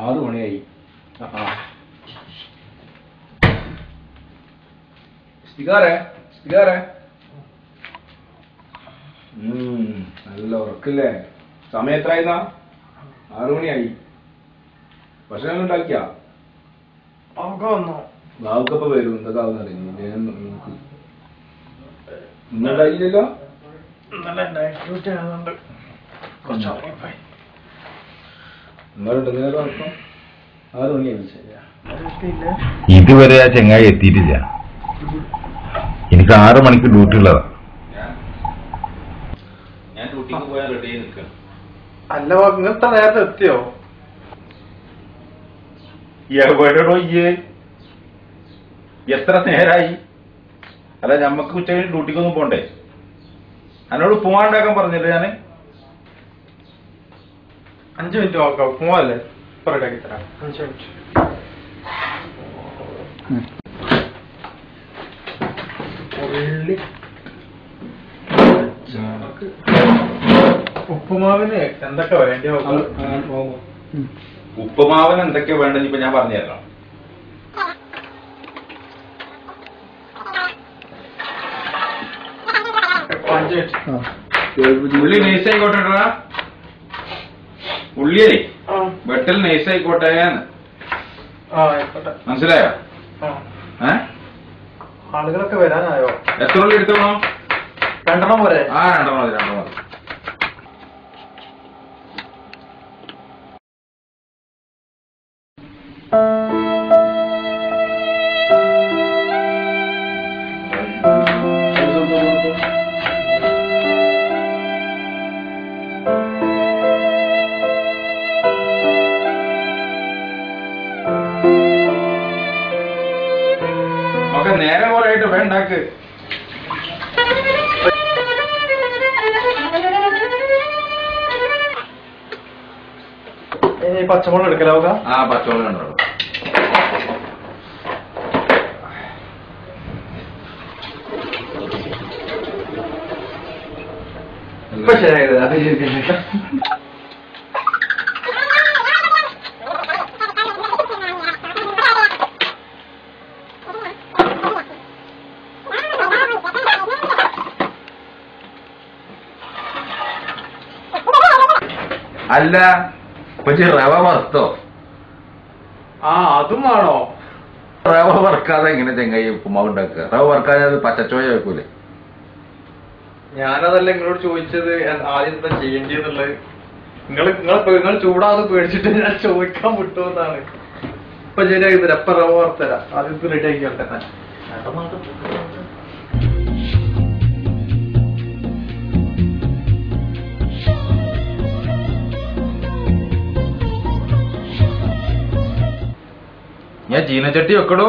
6 മണിയായി. നല്ല ഉറക്കില്ലേ? സമയം എത്രയായിരുന്നാ? 6 മണിയായി. ഭക്ഷണം ഉണ്ടാക്കിയാ? ബാവുക്കപ്പ വരും. എന്തൊക്കെ ആവുന്ന അറിയുന്നു. ഇന്നുണ്ടായില്ലല്ലോ? ഇതുവരെ ആ ചെങ്ങായി എത്തിയിട്ടില്ല. എനിക്ക് 6 മണിക്ക് ഡ്യൂട്ടി ഉള്ളതാ. ഞാൻ ഡ്യൂട്ടിക്ക് പോയാൽ റെഡി ആയി നിൽക്കാം. അല്ല ഇങ്ങനത്തെ നേരത്തെ എത്തിയോ? എവിടെയോ എത്ര നേരായി? അല്ല ഞമ്മക്ക് ഉച്ചയ്ക്ക് ഡ്യൂട്ടിക്കൊന്നും പോണ്ടേ? എന്നോട് പോവാണ്ടാക്കാൻ പറഞ്ഞില്ലേ ഞാന്? 5 മിനിറ്റ് നോക്കാം. പോവാല്ലേ? റെഡിയാക്കി തരാം. 5 മിനിറ്റ്. ഉപ്പുമാവിന് എന്തൊക്കെ വേണ്ടി? ഉപ്പുമാവിന് എന്തൊക്കെയാ വേണ്ടെന്ന് ഇപ്പൊ ഞാൻ പറഞ്ഞുതരണം. ഉള്ളി നൈസായിക്കോട്ടെ. ഉള്ളിയല്ലേ വെട്ടൽ നൈസായിക്കോട്ടെ. മനസ്സിലായോ? ആളുകളൊക്കെ വരാനായോ? എത്ര ഉള്ളി എടുത്തോ? 2 പോരെ? 2 മതി. നേരം പോലെ ആയിട്ട് വേണ്ടാക്ക്. പച്ചമുളക് എടുക്കലാവുക? പച്ചമുളക് ഉണ്ടോ? ഇപ്പൊ ശരിയായത്. അല്ല പക്ഷെ റവ വറുത്തോ? അതും വേണോ? റവ വറുക്കാതെ എങ്ങനെ ചെങ്ങായി ഉപ്പുമാവ് ഉണ്ടാക്കുക? റവ വറുക്കാതെ അത് പച്ചച്ചോയ വെക്കൂലേ? ഞാനതല്ല നിങ്ങളോട് ചോദിച്ചത് ആദ്യം എന്താ ചെയ്യേണ്ടതെന്നുള്ളത്. നിങ്ങൾ ചൂടാതെ പേടിച്ചിട്ട് ഞാൻ ചോദിക്കാൻ വിട്ടുവെന്നാണ്. ഇപ്പൊ ശരിയാക്കി തരാം. ഇപ്പൊ റവ വറുത്തരാം. ആദ്യം റെഡി ആക്കിയോട്ടെ. ഞാൻ ചീനച്ചട്ടി വെക്കടോ?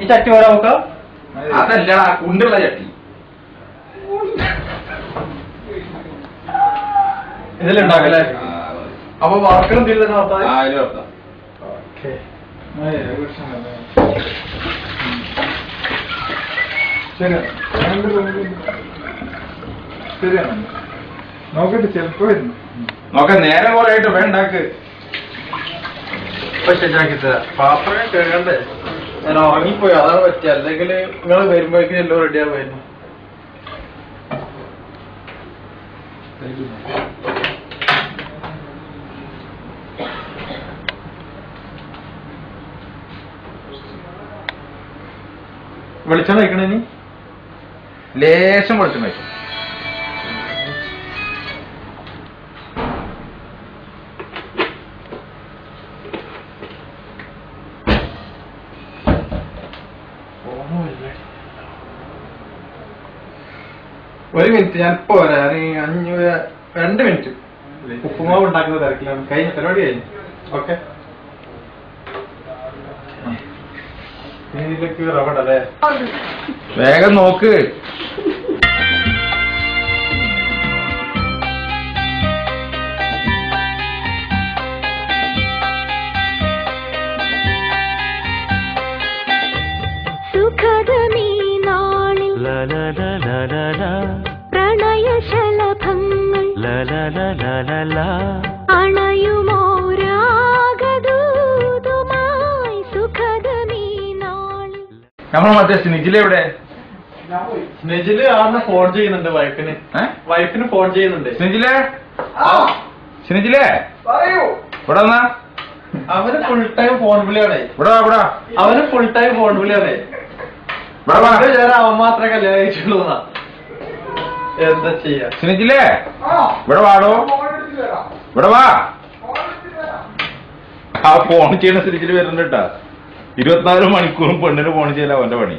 ഈ ചട്ടി വരാൻ നോക്കാം. അതല്ല കുണ്ടുള്ള ചട്ടി. ഇതിലുണ്ടാക്കല്ലേ? അപ്പൊ വാർക്കണം തീരുന്ന ശരിയാണ്. നോക്കട്ടെ, ചെലപ്പോ നോക്ക. നേരം പോലെ ആയിട്ട് വേണ്ടാക്ക്. ഇപ്പൊ ശരിയാക്കി തരാം. പാത്രം കേൾക്കണ്ടേ? ഞാൻ ഉറങ്ങിപ്പോയി, അതാണ് പറ്റിയ. അല്ലെങ്കിൽ നിങ്ങൾ വരുമ്പോഴേക്കും എല്ലാം റെഡിയാകുമായിരുന്നു. വെളിച്ചെണ്ണ വയ്ക്കണേ? ഇനി ലേശം വെളിച്ചെണ്ണ വയ്ക്കും. ഒരു മിനിറ്റ്, ഞാൻ ഇപ്പൊ വരാം. 2 മിനിറ്റ്. ഉപ്പുമാവ് ഉണ്ടാക്കുന്ന തിരക്കിലാണ്. കഴിഞ്ഞ പരിപാടി കഴിഞ്ഞു. ഓക്കെ. ഇതിലേക്ക് റവടല്ലേ? വേഗം നോക്ക്. സുഖദമീ നാളിൽ നമ്മളെ മറ്റേ സ്നിജിലെവിടെ? നെജില് ആറിന് ഫോൺ ചെയ്യുന്നുണ്ട് വൈഫിന്. വൈഫിന് ഫോൺ ചെയ്യുന്നുണ്ട്. സ്നിജിലേ സ്നിജിലേ ഇവിടെ വന്നാ. അവന് ഫുൾ ടൈം ഫോൺ വിളിയാണേ. ഇവിടെ അവന് ഫുൾ ടൈം ഫോൺ വിളിയാണേ. അവൻ മാത്രമേ കല്യാണം കഴിച്ചുള്ളൂ. എന്താ ചെയ്യാ? സ്നിജിലേ ഇവിടെ വാടോ, ഇവിടെ വാ. ആ ഫോൺ ചെയ്യണ സ്നിജില് വരുന്നുണ്ട് കേട്ടാ. 24 മണിക്കൂറും പെണ്ണിന് ഫോൺ ചെയ്യല അവന്റെ പണി.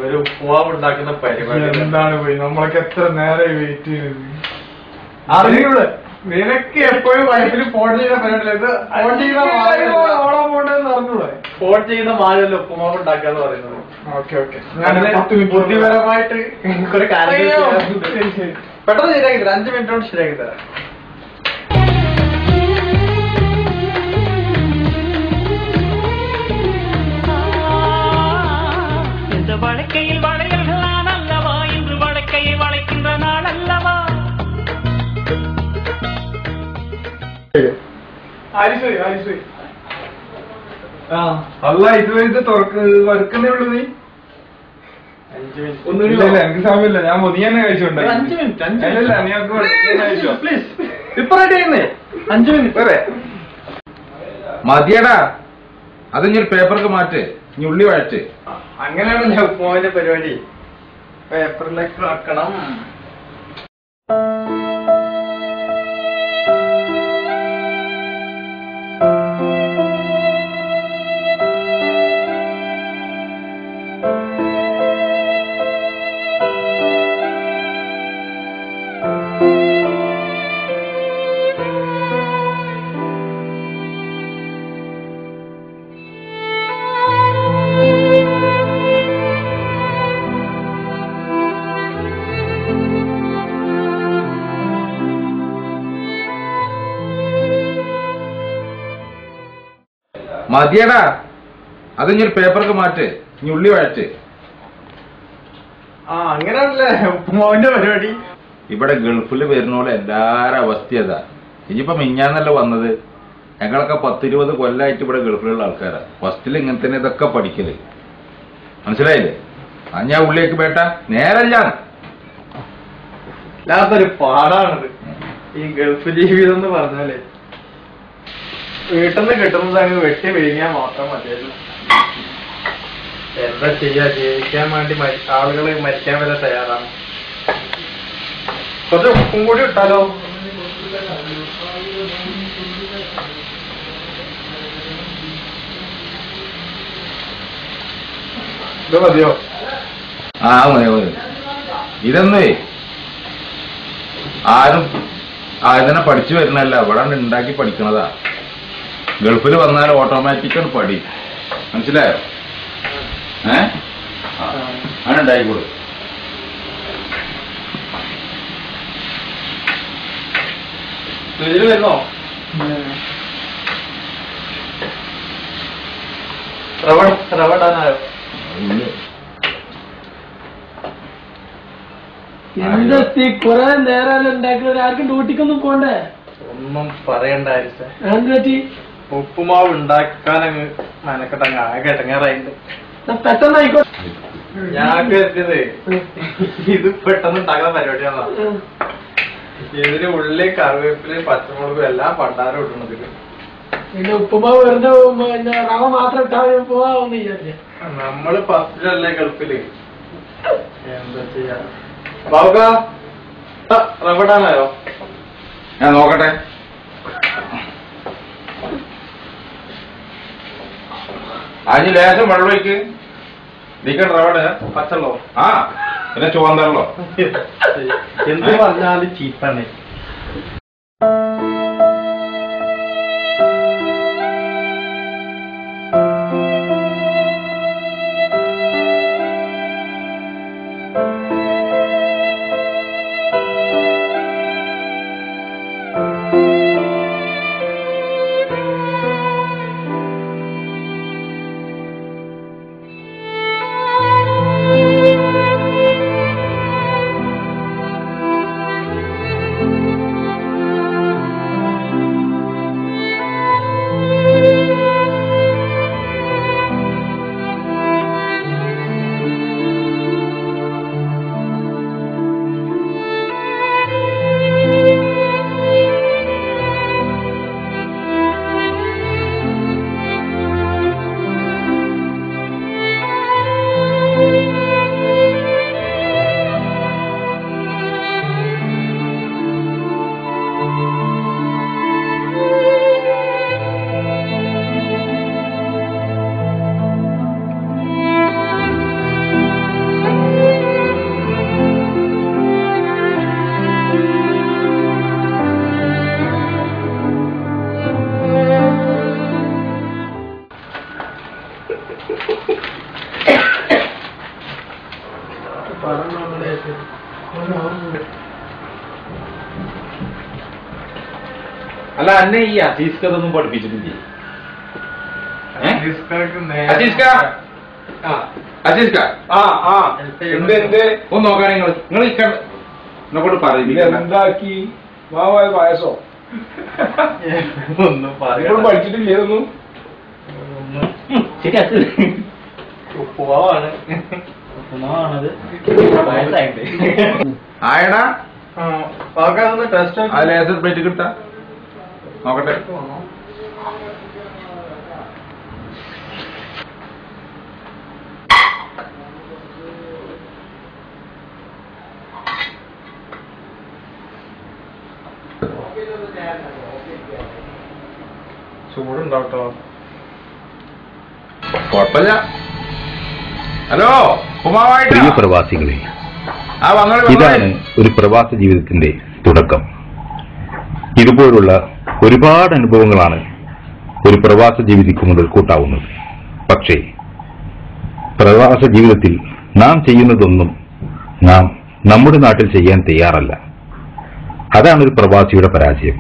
ഒരു ഉപ്പുമാവ് ഉണ്ടാക്കുന്ന പരിപാടി എന്താണ് പോയി നമ്മളൊക്കെ എത്ര നേരം വെയിറ്റ് ചെയ്തത്. അറിയൂടെ നിനക്ക് എപ്പോഴും വൈഫിന് ഫോൺ ചെയ്യുന്ന പരിപാടിയില്ല. ഫോൺ ചെയ്യുന്ന മാലല്ലോ ഉപ്പുമാവ് ഉണ്ടാക്കാന്ന് പറയുന്നത്. ബുദ്ധിപരമായിട്ട് എനിക്കൊരു കാര്യം പെട്ടെന്ന് ശരിയാക്കി തരാം. 5 മിനിറ്റ് കൊണ്ട് ശരിയാക്കി തരാം. வழக்கையில் வளையல்களான் அல்லவா இன்று வழக்கையை வளைக்கின்ற நாள் அல்லவா. അല്ല ഇത് വറുക്കുന്നേ ഉള്ളൂ. നീ 5 മിനിറ്റ് ഒന്നുമില്ല, എനിക്ക് സമയമില്ല. ഞാൻ നീ തന്നെ കഴിച്ചോണ്ടേ. 5 മിനിറ്റ് നീ കഴിച്ചോ. പ്ലീസ്. ഇപ്പൊ റെഡി ചെയ്യുന്നേ. 5 മിനിറ്റ് വേറെ മതിയടാ. അത് ഇനി ഒരു പേപ്പർക്ക് മാറ്റ്. ഇനി ഉള്ളി വഴറ്റ്. അങ്ങനെയാണ് ഞാൻ ഉപ്പുമാവിന്റെ പരിപാടി. പേപ്പറിലേക്ക് ആക്കണം. മതിയടാ. അത് ഇനി ഒരു പേപ്പർക്ക് മാറ്റ്. ഇനി ഉള്ളി വഴറ്റ്. അങ്ങനെയാണല്ലേ ഉപ്പുമാവിന്റെ പരിപാടി. ഇവിടെ ഗൾഫിൽ വരുന്ന പോലെ എല്ലാരും അവസ്ഥ അതാ. ഇനിയിപ്പോ മിഞ്ഞാന്നല്ല വന്നത്. ഞങ്ങളൊക്കെ 10-20 കൊല്ലായിട്ട് ഇവിടെ ഗൾഫിലുള്ള ആൾക്കാരാ. ഫസ്റ്റിൽ ഇങ്ങനെ തന്നെ ഇതൊക്കെ പഠിക്കല്. മനസ്സിലായില്ലേ? ഞാൻ ഉള്ളിലേക്ക് വേട്ട നേരല്ല. ഇല്ലാത്തൊരു പാടാണത് ഈ ഗൾഫ് ജീവിതം എന്ന് പറഞ്ഞാലേ. വീട്ടിൽ നിന്ന് കിട്ടുന്നത് അങ്ങ് വെട്ടി വിഴുങ്ങിയാൽ മാത്രം മതിയല്ലോ. എന്താ ചെയ്യാ? ജീവിക്കാൻ വേണ്ടി ആളുകൾ മരിക്കാൻ വരെ തയ്യാറാണ്. കുറച്ച് ഉപ്പും കൂടി ഇട്ടാലോ? ഇത് മതിയോ? മതി. ഇതൊന്നേ ആരും ഇതിനെ പഠിച്ചു വരുന്നല്ല. ഇവിടെ ഉണ്ടാക്കി പഠിക്കണതാ. ഗൾഫിൽ വന്നാൽ ഓട്ടോമാറ്റിക്കാണ് പടി. മനസ്സിലായോ? അങ്ങനെ ഉണ്ടായിക്കോളൂ. ഇതില് വരുന്നോ? റവ ഇടാനായോ? എന്തെത്തി കുറെ നേരം ഉണ്ടാക്കുന്ന ആർക്കും ഡ്യൂട്ടിക്കൊന്നും പോണ്ടേ? ഒന്നും പറയണ്ടായിരിച്ച. എന്ത് പറ്റി? ഉപ്പുമാവ് ഉണ്ടാക്കാനങ്ങ് മനക്കെട്ടങ്ങ് ആകെ ഇടങ്ങാറായിണ്ട്. പെട്ടെന്ന് ആയിക്കോട്ടെ. ഞാൻ കരുതിയത് ഇത് പെട്ടെന്ന് ഉണ്ടാക്കുന്ന പരിപാടിയാണോ. ഇതിന് ഉള്ളി, കറിവേപ്പില്, പച്ചമുളകും എല്ലാം പണ്ടാരം ഇടുന്നത്. പിന്നെ ഉപ്പുമാവ് വെറുതെ റവ മാത്രം ഇട്ടാൽ ഉപ്പുമാവെന്ന് വിചാരിച്ച. നമ്മള് ഫസ്റ്റിലല്ലേ ഗൾഫില്. എന്താ ചെയ്യാ? ബാബുക്ക റവ ഇടാനായോ? ഞാൻ നോക്കട്ടെ. അതിന് ലേശം വെള്ളമൊഴിക്ക്. നീക്കണ്ട റവട. പച്ചള്ളോ? പിന്നെ ചുവന്തള്ളോ? എന്ത് പറഞ്ഞാലും ചീപ്പാണ്. അല്ല എന്നെ ഈ അസീസ്കതൊന്നും പഠിപ്പിച്ചിട്ടില്ലേ? അസീസ്ക ഒന്ന് നോക്കാൻ നിങ്ങൾ എന്നോട് പറയില്ല. എന്താക്കി മാവായ പായസോ ഒന്നും പഠിച്ചിട്ടില്ലേ ഒന്നും? ഉപ്പുമാവാണ്. ആയടാ ടെസ്റ്റ് ആ ലേസർ പ്ലേറ്റ് കിട്ടാ നോക്കട്ടെ. ചൂടുണ്ടാവട്ടോ. കുഴപ്പമില്ല. ഹലോ പ്രിയ പ്രവാസികളെ, ഇതാണ് ഒരു പ്രവാസ ജീവിതത്തിന്റെ തുടക്കം. ഇതുപോലുള്ള ഒരുപാട് അനുഭവങ്ങളാണ് ഒരു പ്രവാസ ജീവിതത്തിക്ക് മുതൽ കൂട്ടാവുന്നത്. പക്ഷേ പ്രവാസ ജീവിതത്തിൽ നാം ചെയ്യുന്നതൊന്നും നാം നമ്മുടെ നാട്ടിൽ ചെയ്യാൻ തയ്യാറല്ല. അതാണ് ഒരു പ്രവാസിയുടെ പരാജയം.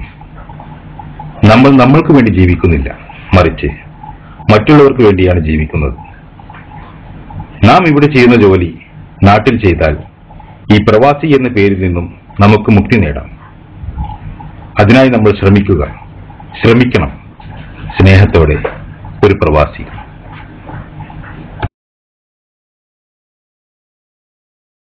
നമ്മൾ നമ്മൾക്ക് വേണ്ടി ജീവിക്കുന്നില്ല, മറിച്ച് മറ്റുള്ളവർക്ക് വേണ്ടിയാണ് ജീവിക്കുന്നത്. നാം ഇവിടെ ചെയ്യുന്ന ജോലി നാട്ടിൽ ചെയ്താൽ ഈ പ്രവാസി എന്ന പേരിൽ നിന്നും നമുക്ക് മുക്തി നേടാം. അതിനായി നമ്മൾ ശ്രമിക്കണം. സ്നേഹത്തോടെ ഒരു പ്രവാസി.